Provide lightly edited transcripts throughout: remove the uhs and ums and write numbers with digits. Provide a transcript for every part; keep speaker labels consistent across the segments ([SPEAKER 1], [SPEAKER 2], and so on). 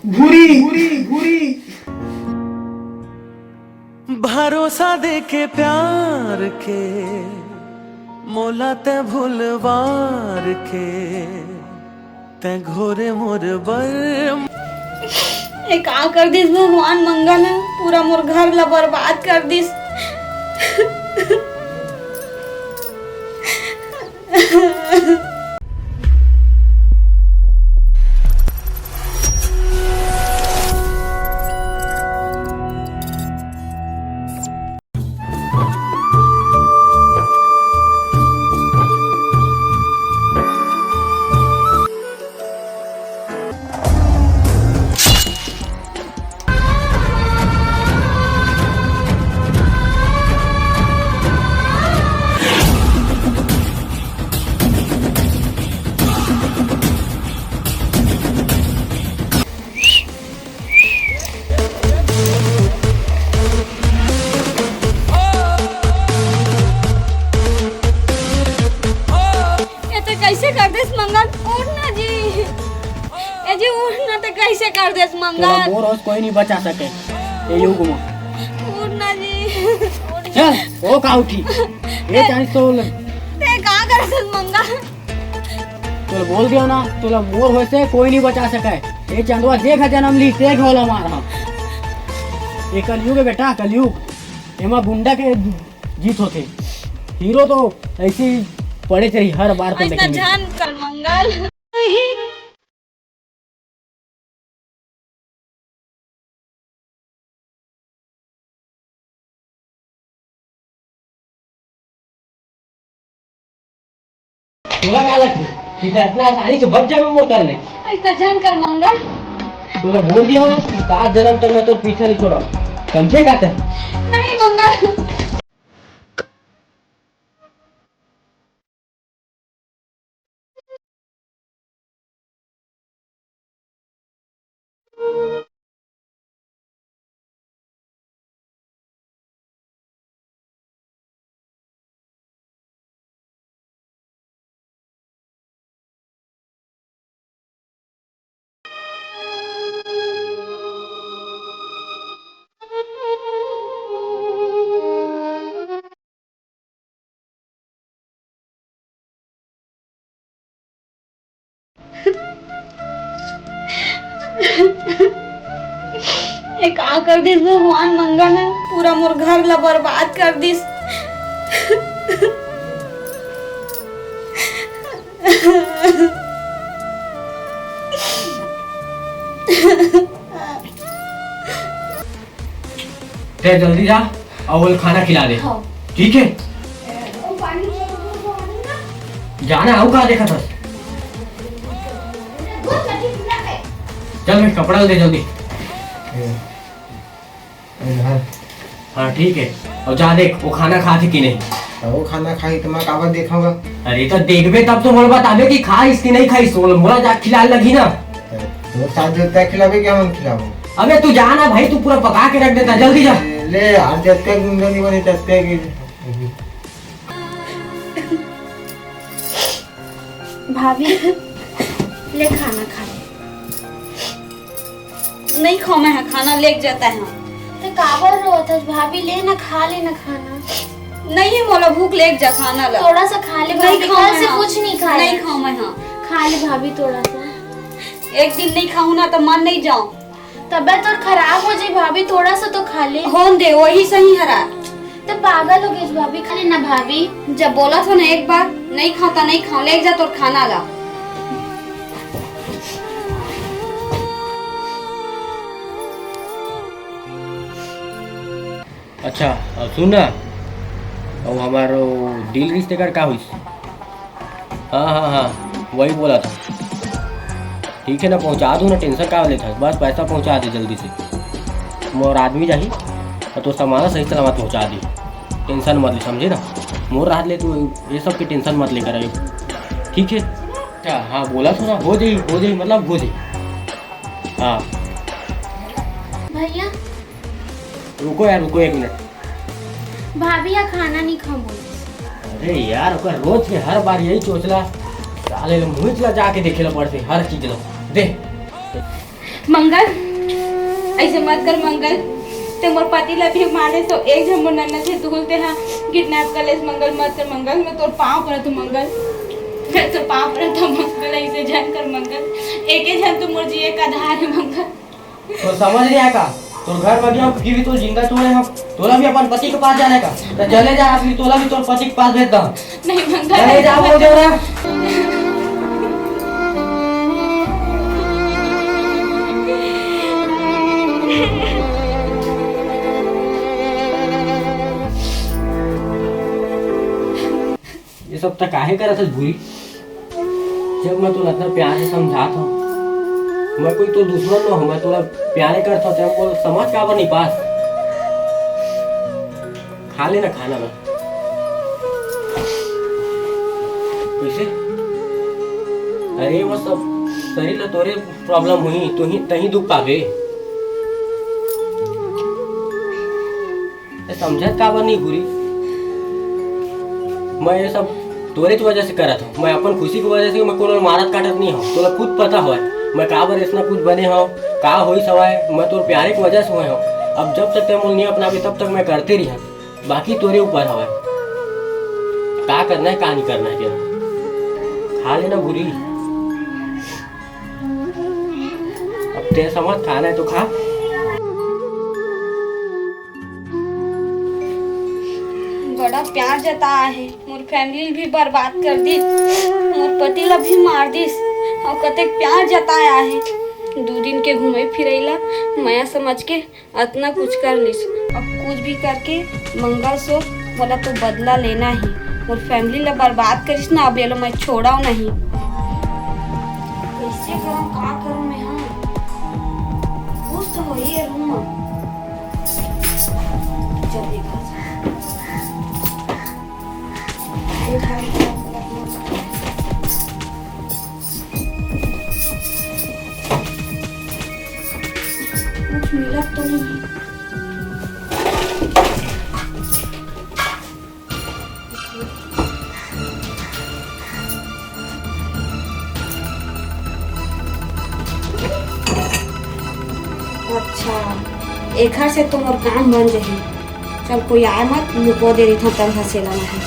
[SPEAKER 1] घूरी घूरी घूरी।
[SPEAKER 2] भरोसा दे के प्यार के मोला ते भूलवार के ते घोरे मोर बर।
[SPEAKER 3] ए का कर दिस भगवान मंगल है, पूरा मोर घर ला बर्बाद कर दिस। कैसे कर देस मंगल? उठना जी, ए जी उठना तो कैसे कर देस मंगल?
[SPEAKER 1] मोर होश कोई नहीं बचा सके ये युग में।
[SPEAKER 3] उठना जी,
[SPEAKER 1] चल ओ का उठी ये चांस तो
[SPEAKER 3] ते का कर देस मंगल?
[SPEAKER 1] तो बोल दियो ना, तो मोर होश से कोई नहीं बचा सके। ये चंदवा देख जन्म ली तेग होला मारा। ये कलयुग है बेटा, कलयुग एमा गुंडा के जीत होते। हीरो तो ऐसी पड़े चली हर बार तो
[SPEAKER 3] देखेंगे। जान कर मंगल
[SPEAKER 1] तोला क्या लगती है इतना आसानी से बच जावे मोर करने?
[SPEAKER 3] ऐसा जान कर मंगल
[SPEAKER 1] तोला बोल दिया ना कि का जन्म तक मैं तो पीछे नहीं छोड़ा, समझे का?
[SPEAKER 3] नहीं मंगल। ये का कर दिस भगवान मंगल है, पूरा मोर घर ला बर्बाद कर दिस।
[SPEAKER 1] ते जल्दी जा और खाना खिला दे। ठीक है जाना आओ कहा देखा था। चल मैं कपड़ा दे जल्दी। हाँ ठीक है, और जा देख वो खाना खा थी कि नहीं।
[SPEAKER 4] वो खाना खाई तो मैं काबर देखूंगा।
[SPEAKER 1] अरे तो देखबे तब तो मोल बताबे कि खाइस कि नहीं खाइस। मोला जा खिला लगी ना
[SPEAKER 4] तो साथ देता खिलावे क्या मन खिलाओ।
[SPEAKER 1] अबे तू जाना भाई, तू पूरा पका के रख देता, जल्दी जा।
[SPEAKER 4] ले आज जत्ते गुंडा नहीं बनी तत्ते की
[SPEAKER 3] भाभी ले खाना खा ले। नहीं खाओ मैं खाना लेके जाता है।
[SPEAKER 5] तो काबर रोत है भाभी, ले ना खा ले ना खाना।
[SPEAKER 3] नहीं मोला भूख लेके जा खाना ला।
[SPEAKER 5] थोड़ा सा खा ले भाभी, कल से कुछ नहीं खाया।
[SPEAKER 3] नहीं खाओ मैं हाँ
[SPEAKER 5] खा ले भाभी थोड़ा सा।
[SPEAKER 3] एक दिन नहीं खाऊं ना तो मन नहीं जाऊं।
[SPEAKER 5] तबीयत और खराब हो जाए भाभी, थोड़ा सा तो खा ले।
[SPEAKER 3] होन दे वही सही हरा।
[SPEAKER 5] तो पागल हो गई भाभी, खा ले ना भाभी।
[SPEAKER 3] जब बोला था ना एक बार नहीं खाता नहीं खाओ, लेके जा तो खाना ला।
[SPEAKER 1] अच्छा सुन ना, और हमारो डील रिश्ते का हुई। हाँ हाँ हाँ वही बोला था। ठीक है ना, पहुंचा दूँ ना, टेंशन का लेता है। बस पैसा पहुंचा दे जल्दी से। मोर आदमी जाही और तो सामान सही सलामत पहुंचा दी। टेंशन मत ले, समझे ना। मोर रात ले, तू ये सब की टेंशन मत लेकर आयो, ठीक है? अच्छा हाँ बोला था ना, हो जाए मतलब हो जाए। हाँ
[SPEAKER 5] भैया
[SPEAKER 1] रुको यार, रुको 1 मिनट।
[SPEAKER 5] भाभी या खाना नहीं खा बोली।
[SPEAKER 1] अरे यार ओकर रोज के हर बार यही सोचला, साले मुँह चला जाके देखेला पड़ते हर चीज लो दे।
[SPEAKER 3] मंगल ऐसे मत कर मंगल, ते मोर पति ला भी मारे तो एक झम्मो नन्ना से तुलते हाँ किडनैप कर लेस। मंगल मत कर मंगल, मैं तोर पाँव पड़ा तू मंगल, मैं तो पाँव पड़ा था मंगल, ऐसे जन कर मंगल, एक ही जन तू मोर जिए का आधार है मंगल।
[SPEAKER 1] तो समझ रही है का तोर घर में गया फिर भी तो जिंदा छोड़े हम, तोला भी अपन पति के पास जाने का, तो चले जा असली तोला भी तोर पति के पास भेज दा।
[SPEAKER 3] नहीं मंगल
[SPEAKER 1] चले जा बोल दे रहा। ये सब तक काहे करत है बुरी? जब मैं तुला इतना प्यार से समझाता हूँ, मैं कोई तो दुश्मन न हूँ, मैं तुला प्यारे करता हूँ, तेरे को समझ का नहीं पास। खा लेना खाना में कैसे? अरे वो सब शरीर ला तोरे प्रॉब्लम हुई तो ही तही दुख पावे। समझत का नहीं बुरी? मैं ये सब तोरे की वजह से करत हूँ, मैं अपन खुशी की वजह से मैं कोनो मारत काटत नहीं हूँ। तोला खुद पता हो मैं का बर इतना कुछ बने हूँ, का होई सवाय मैं तोर प्यारे की वजह से हुए हूँ। अब जब तक ते नहीं अपनाबे तब तक मैं करते रही, बाकी तोरे ऊपर हवा का करना है का नहीं करना है तेरा। खा लेना बुरी, अब तेरे समझ खाना है तो खा।
[SPEAKER 3] बड़ा प्यार जताया है, मोर फैमिली भी बर्बाद कर दी, मोर पति ला भी मार दिस, और कते प्यार जताया है। 2 दिन के घूमे फिरेला माया समझ के इतना कुछ कर लिस, अब कुछ भी करके मंगल सो बोला तो बदला लेना ही। मोर फैमिली ला बर्बाद करिस ना, अब ये लो मैं छोड़ाऊ नहीं। कैसे करूं का करूं मैं? हाँ कुछ तो हो ही रूम चल देखा कुछ मिला तो नहीं है। अच्छा एक से तो मोर काम बन जाही। चल कोई आए मत, लुको दे रही था तब हंसेला नहीं।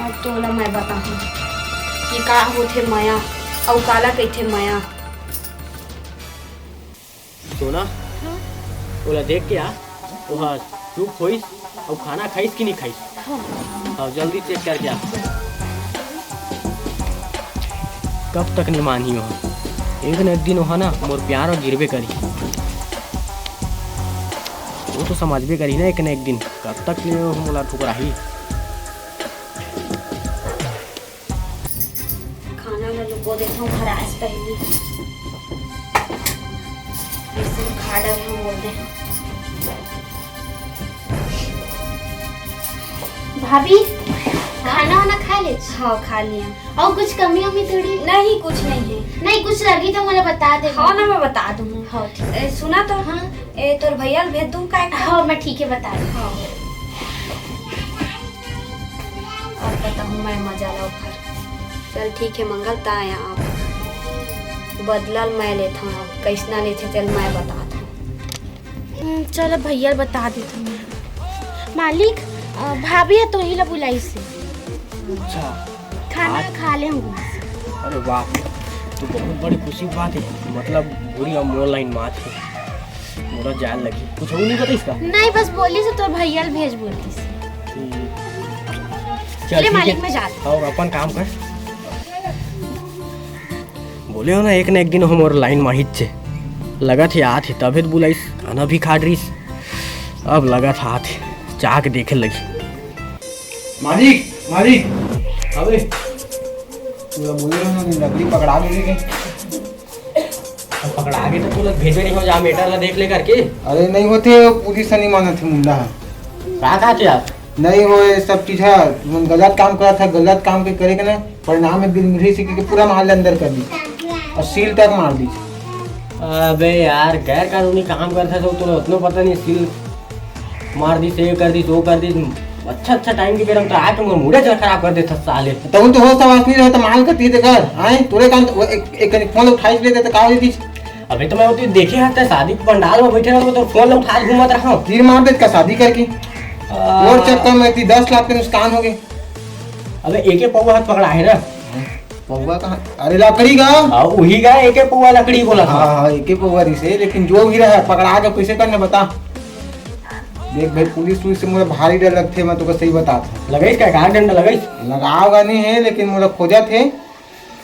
[SPEAKER 3] अब तोला मैं बताऊँ कि का होथे माया और काला कहथे माया।
[SPEAKER 1] सोना ओला देख के आ, वहाँ चुप होइस और खाना खाइस कि नहीं खाइस? और जल्दी चेक करके आ। कब तक नहीं मानी हो? एक न एक दिन हो ना मोर प्यार और गिरबे करी, वो तो समझबे करी ना एक न एक दिन। कब तक मोला ठुकराही?
[SPEAKER 3] खाना में लुको देता हूँ खराश पहली, ऐसे खा डाल हम बोल दे।
[SPEAKER 5] भाभी खाना वाना खा ले?
[SPEAKER 3] हाँ खा लिया।
[SPEAKER 5] और कुछ कमी वमी थोड़ी?
[SPEAKER 3] नहीं कुछ नहीं है।
[SPEAKER 5] नहीं कुछ लगी तो मुझे बता दे।
[SPEAKER 3] हाँ ना मैं बता दूँ।
[SPEAKER 5] हाँ ठीक।
[SPEAKER 3] सुना तो
[SPEAKER 5] हाँ
[SPEAKER 3] तोर भैया भेज दूँ का?
[SPEAKER 5] हाँ मैं ठीक है बता दूँ।
[SPEAKER 3] हाँ अब बताऊँ मैं मजा लो घर। चल ठीक है मंगल ता आया, आप बदला मैं लेता हूँ, अब कैसना लेते चल मैं बताता हूँ।
[SPEAKER 5] चलो भैया बता देता हूँ। मालिक भाभी है तो ही ला बुलाई से
[SPEAKER 1] अच्छा
[SPEAKER 5] खाना खा ले हम।
[SPEAKER 1] अरे वाह, तो बहुत बड़ी खुशी की बात है। मतलब पूरी हम ऑनलाइन मात है, मोरा जान लगी। कुछ हो नहीं पता इसका?
[SPEAKER 5] नहीं बस बोली से तो भैया भेज बोलती से। चले मालिक में जाते
[SPEAKER 1] और अपन काम कर। बोले हो ना एक न एक दिन हम और लाइन माहित से लगा थे आते तबे तो बुलाइस, खाना भी खा रहीस। अब लगा था आते चाह के देखे लगी।
[SPEAKER 4] मालिक मालिक
[SPEAKER 1] अबे
[SPEAKER 4] पूरा बोले रहो ना नकली पकड़ा ले गए।
[SPEAKER 1] पकड़ा के तो तू लोग भेजे नहीं हो जा मेटर ला देख ले करके।
[SPEAKER 4] अरे नहीं होते पुलिस नहीं माना थे मुंडा
[SPEAKER 1] कहा थे आप?
[SPEAKER 4] नहीं हो ये सब चीज है, गलत काम करा था, गलत काम के करे के ना परिणाम में बिल से के पूरा महल अंदर कर दी और सील तक मार दी।
[SPEAKER 1] अबे यार गैर कानूनी काम करता तो तुला उतना पता नहीं, सील मार दी, सेव कर दी, वो कर दी। अच्छा टाइम के बेर हम तो आके मोर मूडे चल खराब कर देता साले।
[SPEAKER 4] तो उन तो होश आवाज नहीं रहता माल करती है घर आए तोरे कान एक फोन उठाई लेते तो का देती।
[SPEAKER 1] अबे तो मैं वो देखे हता शादी के पंडाल में बैठे रहो तो फोन उठा के घूमत रहा।
[SPEAKER 4] तीर मार दे का शादी करके और चक्कर में 10 लाख के नुकसान हो गए।
[SPEAKER 1] अबे एके पौवा हाथ पकड़ा है ना।
[SPEAKER 4] पौवा कहाँ? अरे लकड़ी का
[SPEAKER 1] वही का एके पौवा लकड़ी बोला था।
[SPEAKER 4] हाँ एक ही पौवा से लेकिन जो भी रहा पकड़ा के कैसे करने बता। देख भाई पुलिस से मुझे भारी डर लगते मैं तो सही बताता।
[SPEAKER 1] लगाइस का कहाँ डंडा लगाइस?
[SPEAKER 4] लगाओगा नहीं है लेकिन मुझे खोजा थे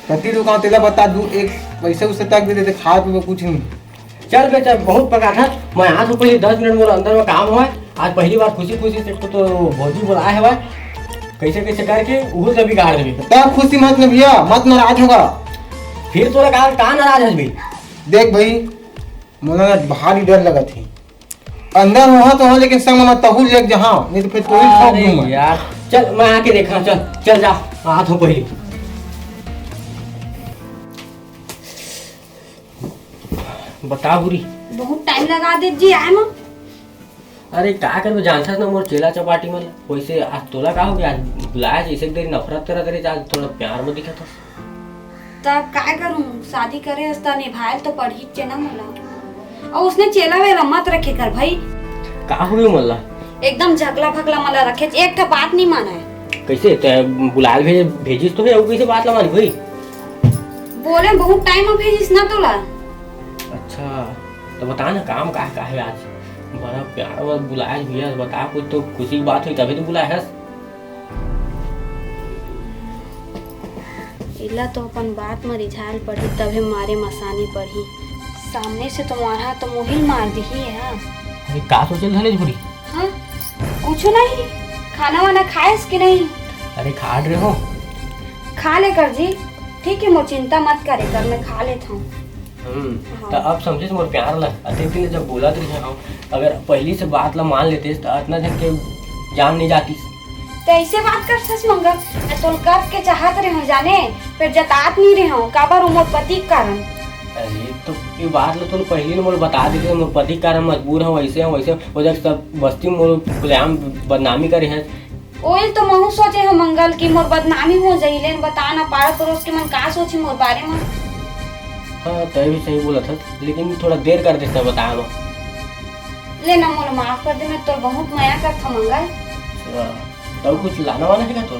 [SPEAKER 4] कति दुकान तेला बता दू एक पैसे उससे तक दे देते खा पी कुछ नहीं।
[SPEAKER 1] चल बे चल बहुत पका था। मैं आज तो पहले 10 मिनट मोर अंदर में काम हुआ आज पहली बार खुशी से तो भौजी बोला है भाई कैसे करके वो से बिगाड़ देबी।
[SPEAKER 4] तब खुशी मत न भैया मत नाराज होगा
[SPEAKER 1] फिर तोरा कहाँ नाराज है भी।
[SPEAKER 4] देख भाई मुझे भारी डर लगा थी अंदर वहाँ तो हो लेकिन संग में तहु लेक जहाँ नहीं तो फिर कोई ठोक दूंगा
[SPEAKER 1] यार। चल मैं आके देखा चल जा हाथ हो पहले। बता बुरी
[SPEAKER 3] बहुत टाइम लगा दीजिए आए मां।
[SPEAKER 1] अरे का कर जानता ना मोर चेला चपाटी में वैसे आज तोला का हो गया आज बुलाया जैसे देरी नफरत करा तेरे आज थोड़ा प्यार में दिखा था।
[SPEAKER 3] तब काय करूं शादी करे हस्ता निभाए तो पढ़ी चेना मला और उसने चेला वेला मत रखे कर भाई।
[SPEAKER 1] का हो गया मल्ला
[SPEAKER 3] एकदम झगला भगला मला रखे एक तो बात नहीं माना है।
[SPEAKER 1] कैसे बुलाल भेजिस तो है वो कैसे बात लगा भाई।
[SPEAKER 3] बोले बहुत टाइम में भेजिस ना तोला।
[SPEAKER 1] अच्छा तो बता ना काम का है आज बड़ा प्यार और बुलाया भैया बता कुछ तो खुशी की बात हुई तभी तो बुलाया है।
[SPEAKER 3] इला तो अपन बात में रिझाल पड़ी तभी मारे मसानी पड़ी सामने से तुम्हारा तो मोहिल मार दी है। हाँ
[SPEAKER 1] अरे का सोचल धले बुरी।
[SPEAKER 3] हाँ कुछ नहीं खाना वाना खाएस कि नहीं।
[SPEAKER 1] अरे खा रहे हो
[SPEAKER 3] खा ले कर जी ठीक है मोर चिंता मत करे कर मैं खा लेता हूँ।
[SPEAKER 1] तो अब समझे मोर प्यार ला अतिथि ने जब बोला तो अगर पहली से बात ला मान लेते तो इतना जन के जान नहीं जाती।
[SPEAKER 3] तो ऐसे बात कर सस मंगल मैं तोल कब के चाहत रहे हो जाने फिर जतात नहीं रहे हो काबर मोर पति के कारण।
[SPEAKER 1] अरे तो ये बात ला तो पहली ने मोर बता देते मोर पति के कारण मजबूर हूँ वैसे हो जाए सब बस्ती में मोर खुलेआम बदनामी करे हैं।
[SPEAKER 3] ओए तो महू सोचे हो मंगल की मोर बदनामी हो जाई लेन बता ना पाड़ पड़ोस के मन का सोची मोर बारे में।
[SPEAKER 1] हाँ तय भी सही बोला था लेकिन थोड़ा देर कर देता बताया मैं।
[SPEAKER 3] ले ना मोर माफ कर दे मैं तो बहुत माया करता मंगल।
[SPEAKER 1] तो कुछ लाना वाला है क्या तो?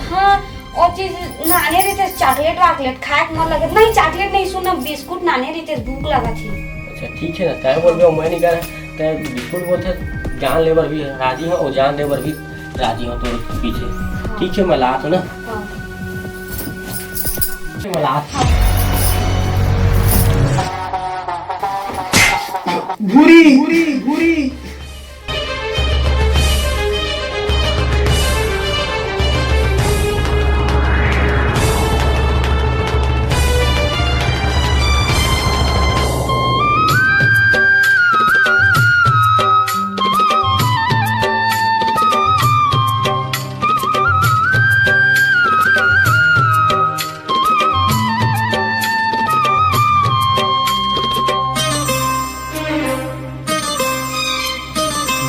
[SPEAKER 3] हाँ और चीज नाने रहते चॉकलेट वाकलेट खाए मन लगे नहीं चॉकलेट नहीं सुना बिस्कुट नाने रहते भूख लगा थी।
[SPEAKER 1] अच्छा ठीक है ना तय बोल रहे हो मैं नहीं कर तय बिल्कुल बोलते जान लेबर भी राजी हो और जान लेबर भी राजी हो तो पीछे ठीक है मैं ला तो ना। मैं ला
[SPEAKER 4] घुरी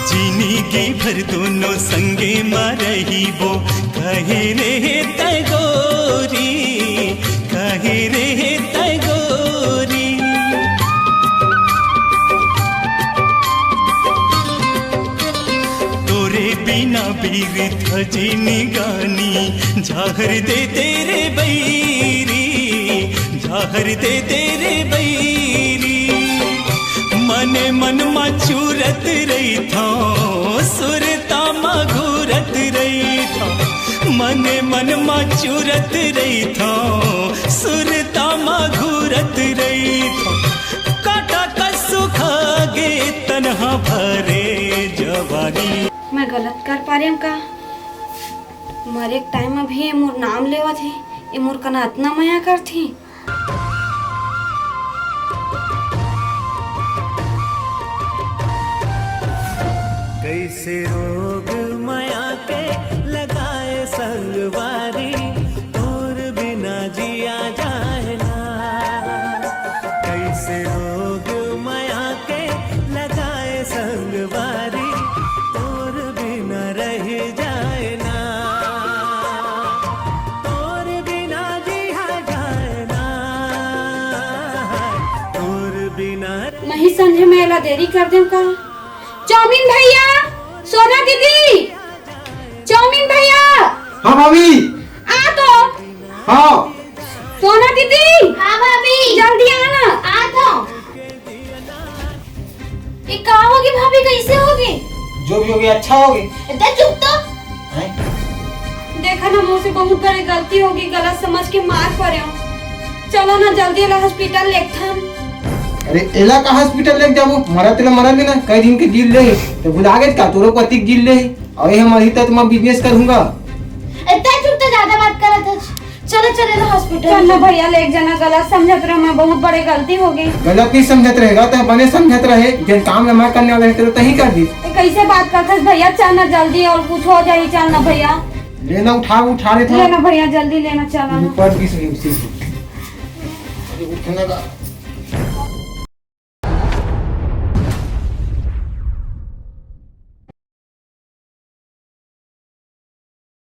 [SPEAKER 2] जिंदगी भर दोनों संगे मरही वो कहे रे तगोरी कहे रे तगोरी। तोरे बिना बीर थजनी गानी झाहर दे तेरे बैरी झाहर दे तेरे बैरी। मने मन मचूरत रही था सुरता मघूरत रही था मने मन मचूरत रही था सुरता मघूरत रही था। काटा का सुखा गे तन्हा भरे जवानी।
[SPEAKER 3] मैं गलत कर पा रही हूँ का मरे टाइम में भी मोर नाम लेवा थे ये मोर कना इतना माया कर थी।
[SPEAKER 2] कैसे रोग माया के लगाए संगवारी और बिना जिया जाए ना। कैसे रोग माया के लगाए संगवारी और बिना रह जा
[SPEAKER 3] संझे में एला देरी कर देम का। चाउमीन भैया, सोना दीदी, चाउमीन भैया
[SPEAKER 4] हाँ भाभी।
[SPEAKER 3] आ तो।
[SPEAKER 4] हाँ
[SPEAKER 3] सोना दीदी।
[SPEAKER 5] हाँ भाभी
[SPEAKER 3] जल्दी आना।
[SPEAKER 5] आ तो। ये का होगी भाभी, कैसे होगी?
[SPEAKER 4] जो भी हो गया अच्छा हो गया।
[SPEAKER 5] इतना चुप तो।
[SPEAKER 4] हैं?
[SPEAKER 3] देखा ना मुझसे बहुत बड़ी गलती होगी, गलत समझ के मार पड़े हो। चलो ना जल्दी एला हॉस्पिटल लेथन।
[SPEAKER 4] अरे एला का हॉस्पिटल लेके जाबो, मरा तेला मरा भी ना, कई दिन के जील ले तो भुला गए का तोरो पति जील ले और ये हमारी तक मैं बिजनेस करूंगा।
[SPEAKER 5] इतना चुप तो ज्यादा बात करत है। चलो चले ना हॉस्पिटल।
[SPEAKER 3] चल ना भैया, ले एक जना गलत समझत रहे, मैं बहुत बड़ी गलती हो गई।
[SPEAKER 4] गलत नहीं समझत रहेगा तो बने समझत रहे, जो काम में मैं करने वाला है तो ही कर दी।
[SPEAKER 3] ये कैसे बात करते हैं भैया? चल ना जल्दी, और कुछ हो जाए। चल ना भैया,
[SPEAKER 4] लेना उठा रहे थे
[SPEAKER 3] लेना भैया, जल्दी लेना। चला ना।
[SPEAKER 4] ऊपर की उठने का